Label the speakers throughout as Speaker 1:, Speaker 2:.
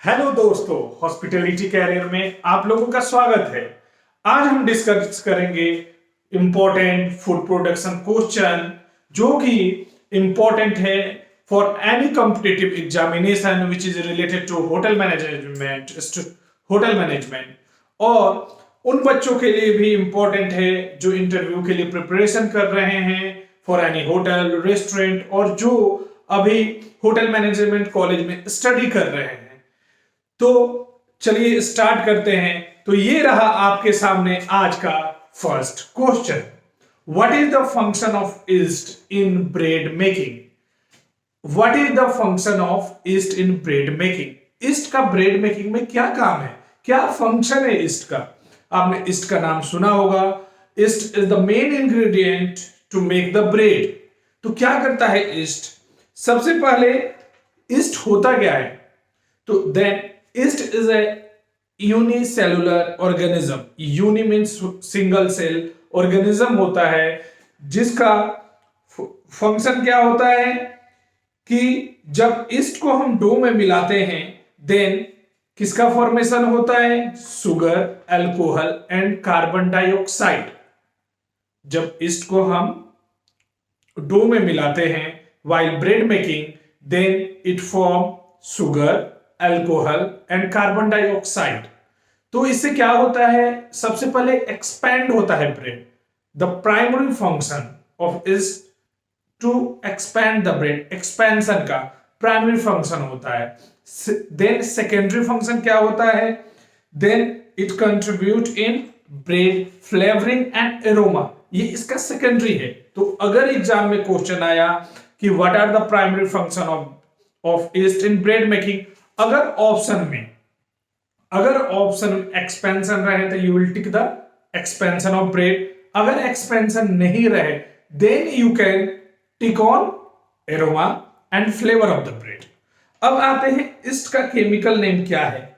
Speaker 1: Hello दोस्तों, hospitality career में आप लोगों का स्वागत है। आज हम डिस्कस करेंगे इंपॉर्टेंट फूड प्रोडक्शन क्वेश्चन जो कि इंपॉर्टेंट है for any competitive examination which is related to hotel management और उन बच्चों के लिए भी इंपॉर्टेंट है जो इंटरव्यू के लिए प्रिपरेशन कर रहे हैं फॉर एनी होटल रेस्टोरेंट और जो अभी होटल मैनेजमेंट कॉलेज में स्टडी कर रहे हैं। तो चलिए स्टार्ट करते हैं। तो ये रहा आपके सामने आज का first question. What is the function of yeast in bread making? What is the function of yeast in bread making? East का ब्रेड मेकिंग में क्या काम है, क्या फंक्शन है ईस्ट का? आपने ईस्ट का नाम सुना होगा। Yeast is the main ingredient to make the bread. तो क्या करता है ईस्ट? सबसे पहले ईस्ट होता क्या है? तो then yeast is a unicellular organism. Uni means single cell organism होता है जिसका फंक्शन क्या होता है कि जब ईस्ट को हम डो में मिलाते हैं देन किसका फॉर्मेशन होता है? Sugar, alcohol and carbon dioxide. जब ईस्ट को हम डो में मिलाते हैं while bread making then it form sugar, alcohol and carbon dioxide। तो इससे क्या होता है? सबसे पहले एक्सपैंड होता है bread. The primary function of is to expand the bread. Expansion का प्राइमरी फंक्शन होता है। देन सेकेंडरी फंक्शन क्या होता है? Then it contribute in bread flavouring and aroma. ये इसका सेकेंडरी है। तो अगर एग्जाम में क्वेश्चन आया कि what are the primary function of yeast in bread making, अगर ऑप्शन एक्सपेंशन रहे तो you will tick the expansion of bread. अगर एक्सपेंशन नहीं रहे then you can tick on aroma and flavour of the bread. अब आते हैं east का केमिकल नेम क्या है।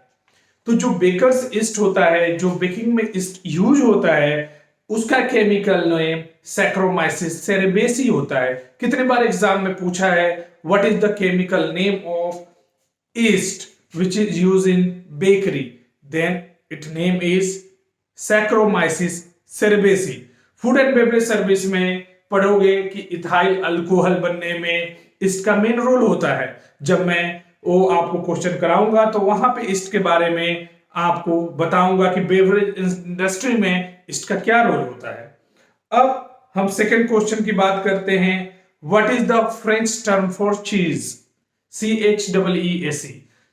Speaker 1: तो जो बेकर्स ईस्ट होता है, जो बेकिंग में ईस्ट यूज होता है, उसका केमिकल नेम सैक्रोमाइसिस सेरेबेसी होता है। कितने बार एग्जाम में पूछा है what is the chemical name of yeast which is use in bakery? Then it name is Saccharomyces cerevisiae. Food and beverage service में पढ़ोगे कि इथाइल अल्कोहल बनने में ईस्ट का मेन रोल होता है। जब मैं वो आपको क्वेश्चन कराऊंगा तो वहां पे ईस्ट के बारे में आपको बताऊंगा कि बेवरेज इंडस्ट्री में ईस्ट का क्या रोल होता है। अब हम सेकेंड क्वेश्चन की बात करते हैं। What is the French term for cheese? CHEEAC।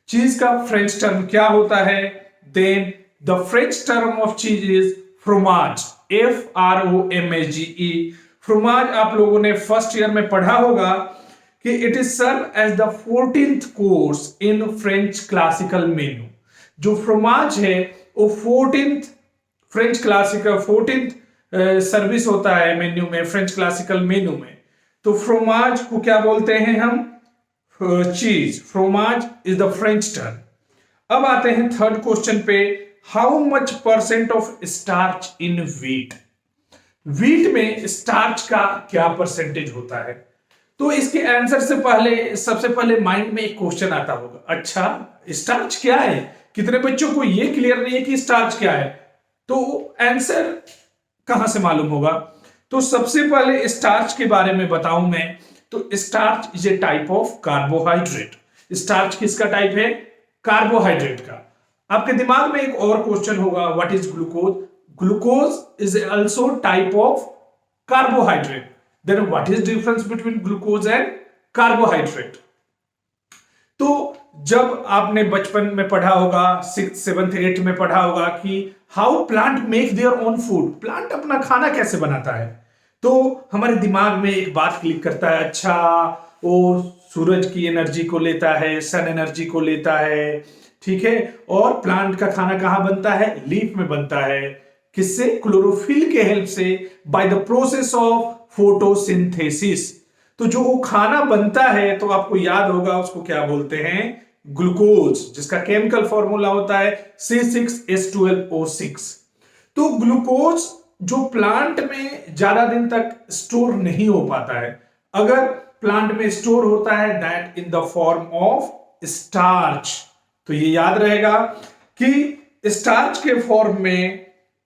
Speaker 1: Cheese का फ्रेंच टर्म क्या होता है? Then the French term of cheese is fromage. FROMAGE। Fromage आप लोगों ने फर्स्ट ईयर में पढ़ा होगा कि it is serve as the 14th course in French classical menu. जो फ्रोमाज है वो 14th French classical 14th service होता है मेन्यू में, फ्रेंच क्लासिकल मेन्यू में। तो फ्रोमाज को क्या बोलते हैं हम? चीज। फ्रोमाज इज द फ्रेंच टर्म। अब आते हैं थर्ड क्वेश्चन पे। How much percent of starch in wheat? Wheat में स्टार्च का क्या परसेंटेज होता है? तो इसके आंसर से पहले सबसे पहले माइंड में एक क्वेश्चन आता होगा, अच्छा स्टार्च क्या है? कितने बच्चों को ये क्लियर नहीं है कि स्टार्च क्या है? तो आंसर कहां से मालूम होगा? तो सबसे पहले स्टार्च के बारे में बताऊं मैं तो starch is a type of carbohydrate. Starch किसका टाइप है? कार्बोहाइड्रेट का। आपके दिमाग में एक और क्वेश्चन होगा, what is glucose? Glucose is also type of carbohydrate. Then what is difference between glucose and carbohydrate? तो जब आपने बचपन में पढ़ा होगा, 6th 7th 8th में पढ़ा होगा कि how plant make their own food. Plant अपना खाना कैसे बनाता है? तो हमारे दिमाग में एक बात क्लिक करता है, अच्छा वो सूरज की एनर्जी को लेता है, सन एनर्जी को लेता है, ठीक है। और प्लांट का खाना कहां बनता है? लीफ में बनता है। किससे? क्लोरोफिल के हेल्प से, by the process of photosynthesis. तो जो वो खाना बनता है तो आपको याद होगा उसको क्या बोलते हैं? ग्लूकोज, जिसका केमिकल फॉर्मूला होता है C6H12O6। तो ग्लूकोज जो प्लांट में ज्यादा दिन तक स्टोर नहीं हो पाता है, अगर प्लांट में स्टोर होता है that in the form of starch. तो ये याद रहेगा कि स्टार्च के फॉर्म में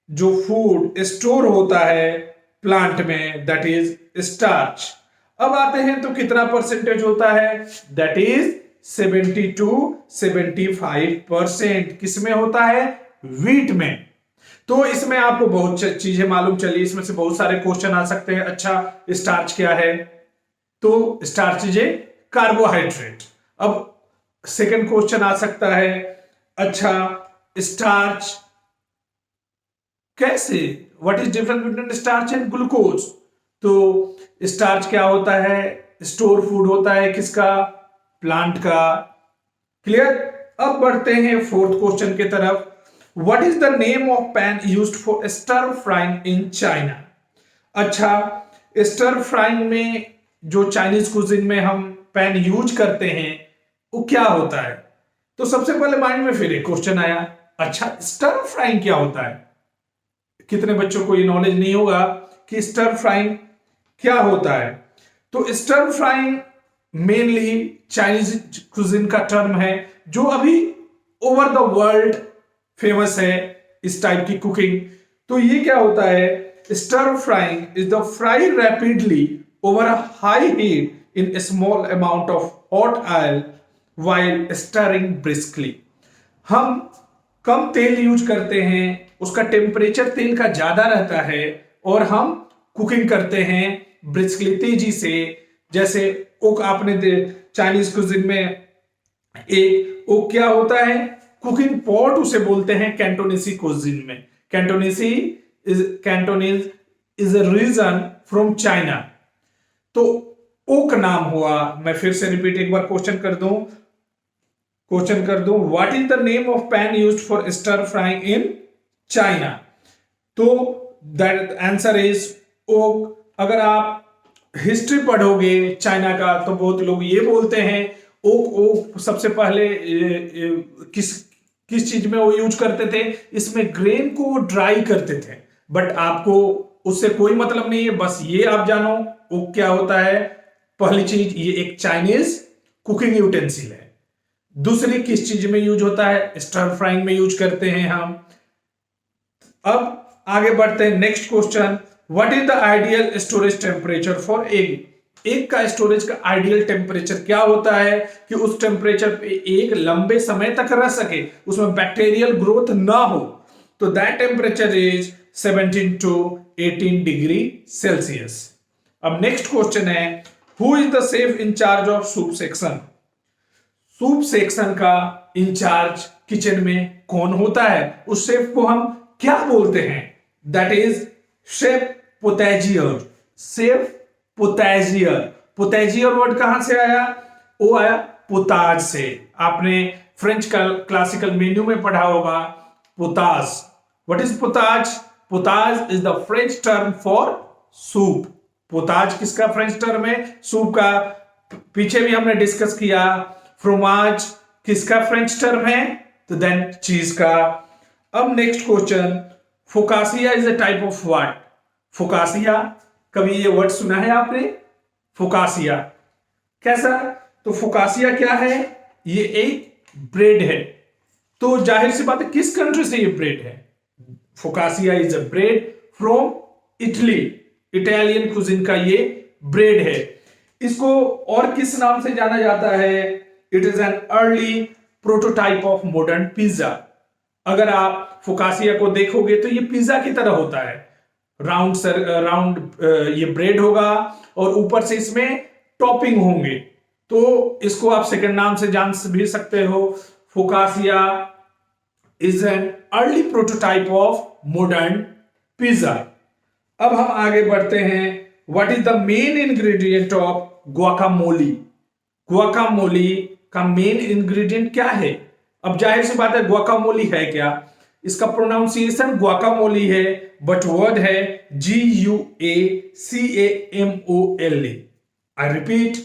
Speaker 1: जो फूड स्टोर होता है प्लांट में, दैट इज स्टार्च। अब आते हैं तो कितना परसेंटेज होता है, दैट इज 70 to 75% किसमें होता है, व्हीट में। तो इसमें आपको बहुत चीजें मालूम चली, इसमें से बहुत सारे क्वेश्चन आ सकते हैं। अच्छा, स्टार्च क्या है, तो स्टार्च इज ए कार्बोहाइड्रेट। अब सेकंड क्वेश्चन आ सकता है, अच्छा स्टार्च कैसे, what is difference between starch and glucose. तो स्टार्च क्या होता है, स्टोर फूड होता है किसका, प्लांट का। क्लियर। अब बढ़ते हैं फोर्थ क्वेश्चन की तरफ। What is the name of pan used for stir frying in China. अच्छा, स्टर फ्राइंग में जो चाइनीज कुजिन में हम पैन यूज करते हैं वो क्या होता है। तो सबसे पहले माइंड में फिर एक क्वेश्चन आया, अच्छा स्टर फ्राइंग क्या होता है। कितने बच्चों को ये नॉलेज नहीं होगा कि स्टर फ्राइंग क्या होता है। तो stir frying mainly Chinese cuisine का टर्म है जो अभी ओवर द वर्ल्ड फेमस है इस टाइप की कुकिंग। तो ये क्या होता है, stir frying is the fry rapidly over a high heat in small amount of hot oil while stirring briskly. हम कम तेल यूज करते हैं, उसका टेम्परेचर तेल का ज्यादा रहता है और हम कुकिंग करते हैं ब्रिस्कली, तेजी से। जैसे ओक आपने चाइनीज कुजिन में एक ओक क्या होता है, कुकिंग पॉट उसे बोलते हैं कैंटोनेसी कुजिन में। Cantonese is a region from China. तो ओक नाम हुआ। मैं फिर से रिपीट एक बार क्वेश्चन कर दूं, what is the name of pan used for stir frying in China. तो दैट आंसर इज ओक। अगर आप हिस्ट्री पढ़ोगे चाइना का तो बहुत लोग ये बोलते हैं ओक सबसे पहले किस चीज में वो यूज करते थे, इसमें ग्रेन को ड्राई करते थे। बट आपको उससे कोई मतलब नहीं है, बस ये आप जानो ओक क्या होता है। पहली चीज, ये एक चाइनीज कुकिंग यूटेंसिल है। दूसरी किस चीज में यूज होता है, स्टर फ्राइंग में यूज करते हैं हम। अब आगे बढ़ते हैं next question, what is the ideal storage temperature for egg. Egg का स्टोरेज का आइडियल टेम्परेचर क्या होता है कि उस टेम्परेचर पे एग लंबे समय तक रह सके, उसमें बैक्टीरियल ग्रोथ ना हो। तो that temperature is 17 to 18 degree Celsius. अब नेक्स्ट क्वेश्चन है, who is the chef incharge of soup section. Soup section का इंचार्ज किचन में कौन होता है, उस शेफ को हम क्या बोलते हैं, that is chef potager. Chef potager. Potager word कहां से आया, वो आया पोताज से। आपने फ्रेंच का क्लासिकल मेन्यू में पढ़ा होगा potage. What is potage, potage is the French term for soup. Potage किसका फ्रेंच टर्म है, सूप का। पीछे भी हमने डिस्कस किया फ्रोमाज किसका फ्रेंच टर्म है, तो देन चीज का। अब next question, focaccia is a type of what. Focaccia, कभी ये वर्ड सुना है आपने, फोकासिया कैसा। तो फोकासिया क्या है, ये एक ब्रेड है। तो जाहिर सी बात है किस कंट्री से ये ब्रेड है, focaccia is a bread from Italy. Italian cuisine का ये ब्रेड है। इसको और किस नाम से जाना जाता है, it is an early prototype of modern pizza. अगर आप फोकासिया को देखोगे तो ये पिज्जा की तरह होता है, राउंड ये ब्रेड होगा और ऊपर से इसमें टॉपिंग होंगे। तो इसको आप सेकंड नाम से जान भी सकते हो, focaccia is an early prototype of modern pizza. अब हम आगे बढ़ते हैं, what is the main ingredient of गुआकामोली। गुआकामोली का मेन इंग्रेडिएंट क्या है। अब जाहिर सी बात है गुआकामोली है क्या, इसका प्रोनाउंसिएशन गुआकामोली है, बट वर्ड है GUACAMOLE। आई रिपीट,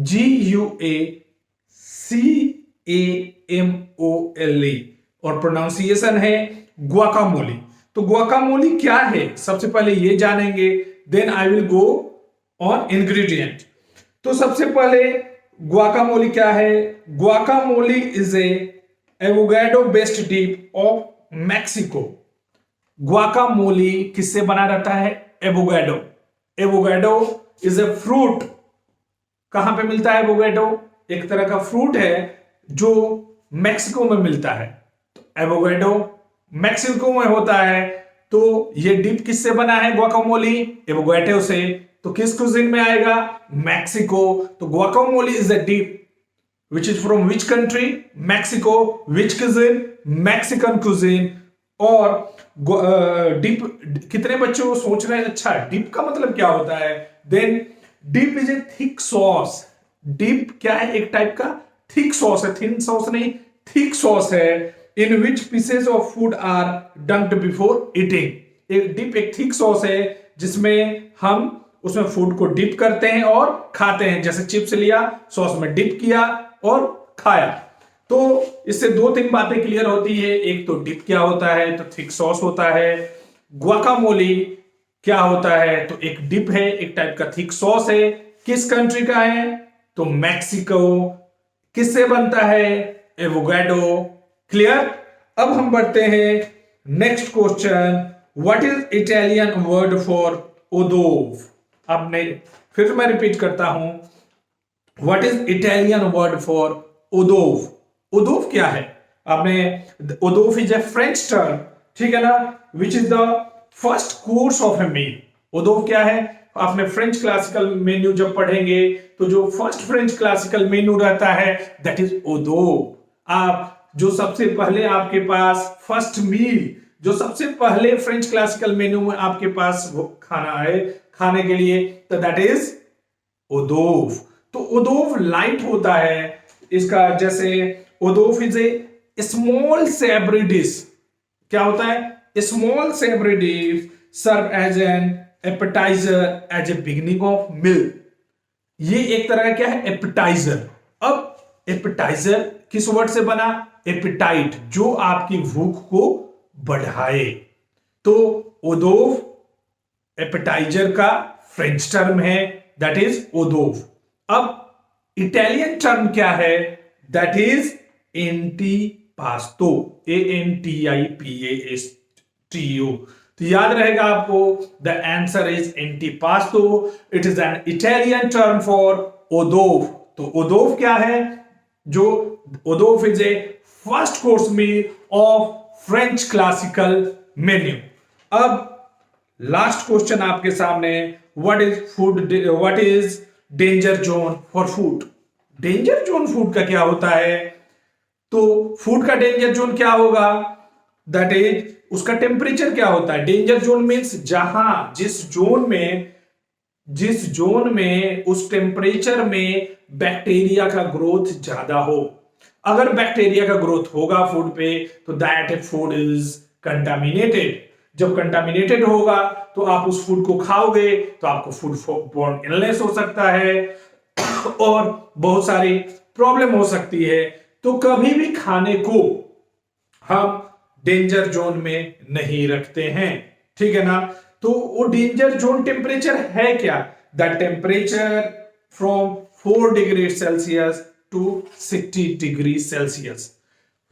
Speaker 1: GUACAMOLE और प्रोनाउंसिएशन है गुआकामोली। तो गुआकामोली क्या है, सबसे पहले ये जानेंगे, then I will go on ingredient. तो सबसे पहले गुआकामोली क्या है, guacamole is a avocado based dip of Mexico. Guacamole किससे बना रहता है? Avocado. Avocado is a fruit. कहां पे मिलता है एवोगैडो? एक तरह का फ्रूट है जो मैक्सिको में मिलता है। तो एवोगैडो मैक्सिको में होता है, तो ये डिप किससे बना है? ग्वाकामोली, एवोगैडो से। तो किस कुजिन में आएगा? मैक्सिको। तो guacamole is a dip which is from which country? Mexico. Which cuisine? Mexican cuisine. और डिप, कितने बच्चों को सोच रहे हैं अच्छा डिप का मतलब क्या होता है? Then dip is a thick sauce. Dip क्या है? एक टाइप का थिक सॉस है, थिन सॉस नहीं, थिक सॉस है। In which pieces of food are dunked before eating. एक डिप एक थिक सॉस है जिसमें हम उसमें फूड को डिप करते हैं और खाते हैं। जैसे चिप्स लिया, सॉस में डिप किया और खाया। तो इससे दो तीन बातें क्लियर होती है। एक तो डिप क्या होता है? तो थिक सॉस होता है। ग्वाकामोली क्या होता है? तो एक डिप है, एक टाइप का थिक सॉस है। किस कंट्री का है? तो मैक्सिको। किससे बनता है? एवोगैडो। क्लियर? अब हम बढ़ते हैं next question. What is Italian word for ओदोव? आपने फिर मैं रिपीट करता हूं, what is Italian word for ओदोव? ओदोव क्या है? आपने ओदोव इज ए फ्रेंच टर्म, ठीक है ना, which is the first course of ए मील। ओदोव क्या है? आपने फ्रेंच क्लासिकल मेन्यू जब पढ़ेंगे तो जो फर्स्ट फ्रेंच क्लासिकल मेन्यू रहता है दैट इज ओदोव। आप जो सबसे पहले आपके पास फर्स्ट मील, जो सबसे पहले फ्रेंच क्लासिकल मेन्यू में आपके पास वो खाना है खाने के लिए, तो दैट इज ओदोव। तो ओदोव लाइट होता है इसका, जैसे ओदोव is a small savoury dish. क्या होता है? Small savoury dish serve as an appetiser as a beginning of meal. ये एक तरह का क्या है? एपेटाइजर। अब एपेटाइजर किस वर्ड से बना? एपेटाइट, जो आपकी भूख को बढ़ाए। तो ओदोव एपेटाइजर का फ्रेंच टर्म है, दैट इज ओदोव। अब इटालियन टर्म क्या है? That is antipasto. ANTIPASTO। तो याद रहेगा आपको, the answer is antipasto. It is an Italian term for ओदोव। तो ओदोव क्या है? जो ओदोव is a first course meal of French classical menu. अब लास्ट क्वेश्चन आपके सामने, what is food, what is danger zone for food? Danger zone food का क्या होता है? तो फूड का डेंजर जोन क्या होगा? दैट इज उसका टेम्परेचर क्या होता है? डेंजर जोन मीन्स जहां जिस जोन में उस टेम्परेचर में बैक्टीरिया का ग्रोथ ज्यादा हो। अगर बैक्टीरिया का ग्रोथ होगा फूड पे तो दैट फूड इज कंटामिनेटेड। जब कंटामिनेटेड होगा तो आप उस फूड को खाओगे तो आपको फूड बॉर्न इलनेस हो सकता है और बहुत सारी प्रॉब्लम हो सकती है। तो कभी भी खाने को हम डेंजर जोन में नहीं रखते हैं, ठीक है ना। तो वो डेंजर जोन टेम्परेचर है क्या? The temperature from 4 degree Celsius to 60 degree Celsius.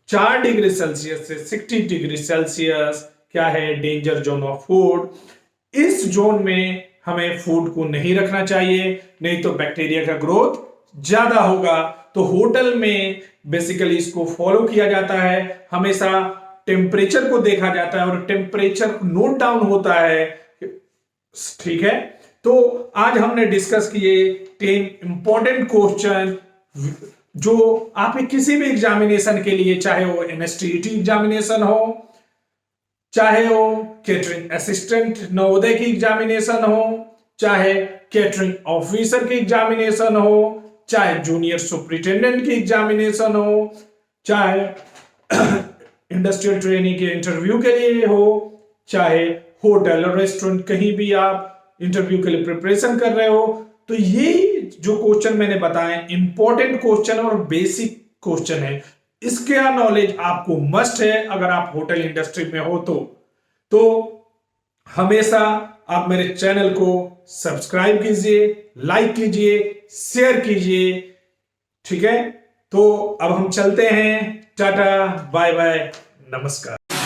Speaker 1: 4 degree Celsius से 60 डिग्री सेल्सियस क्या है? Danger zone of food. इस जोन में हमें फूड को नहीं रखना चाहिए, नहीं तो बैक्टीरिया का ग्रोथ ज्यादा होगा। तो होटल में बेसिकली इसको फॉलो किया जाता है, हमेशा टेम्परेचर को देखा जाता है और टेम्परेचर नोट डाउन होता है, ठीक है। तो आज हमने डिस्कस किए 10 इंपॉर्टेंट क्वेश्चन जो आप किसी भी एग्जामिनेशन के लिए, चाहे वो NSTET एग्जामिनेशन हो, चाहे वो कैटरिंग असिस्टेंट नवोदय की एग्जामिनेशन हो, चाहे कैटरिंग ऑफिसर की एग्जामिनेशन हो, चाहे जूनियर सुपरिटेंडेंट की एग्जामिनेशन हो, चाहे इंडस्ट्रियल ट्रेनिंग के इंटरव्यू के लिए हो, चाहे होटल और रेस्टोरेंट कहीं भी आप इंटरव्यू के लिए प्रिपरेशन कर रहे हो, तो ये जो क्वेश्चन मैंने बताए इंपॉर्टेंट क्वेश्चन और बेसिक क्वेश्चन है। इसका नॉलेज आपको मस्ट है अगर आप होटल इंडस्ट्री में हो तो हमेशा आप मेरे चैनल को सब्सक्राइब कीजिए, लाइक कीजिए, शेयर कीजिए, ठीक है। तो अब हम चलते हैं टाटा, बाय बाय, नमस्कार.